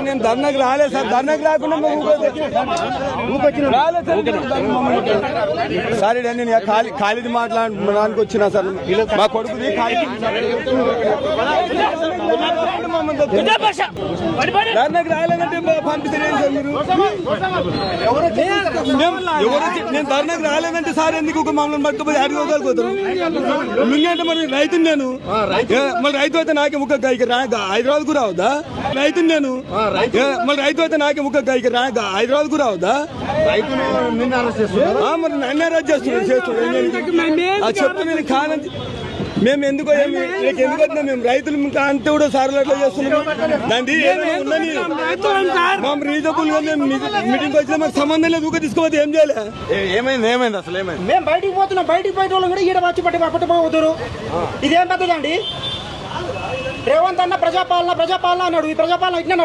నేను ధర్నాకి రాలేదు సార్. ధర్నాకి రాకుండా సార్ నేను ఖాళీది మాట్లాడడానికి వచ్చినా సార్. మా కొడుకుది ధర్నాకి రాలేదంటే పంపిస్తారు సార్ మీరు. నేను ధర్నాకి రాలేదంటే సార్ ఎందుకు మమ్మల్ని పట్టుకుపోయి అడిగోగలిపోతారు. లుంగంటే మరి రైతుని నేను, మళ్ళీ రైతు అయితే నాకే ముక్క హైదరాబాద్ కు రావద్దా? రైతుని నేను, మళ్ళీ రైతు అయితే నాకే ముక్క హైదరాబాద్ కు రావద్దా? మరి నన్ను అరెస్ట్ చేస్తున్నాడు. చెప్తే నేను కాదని మేము ఎందుకు వచ్చినా మేము రైతులు అంతే కూడా సార్లు అట్లా చేస్తున్నాం. దాన్ని మా రీజనబుల్ గా మేము మీటింగ్ వచ్చినా మాకు సంబంధం లేదు. ఊక తీసుకోవద్దు. ఏం చేయాలి? ఏమైంది అసలు? ఏమైంది? మేము బయటికి పోతున్నాం. బయటికి పోయే వాళ్ళు కూడా ఈడ వచ్చి పట్టుకోవద్దు. ఇదేం పెద్దదండి? రేవంత్ అన్న ప్రజాపాలన అన్నాడు. ఈ ప్రజాపాలన ఇట్లా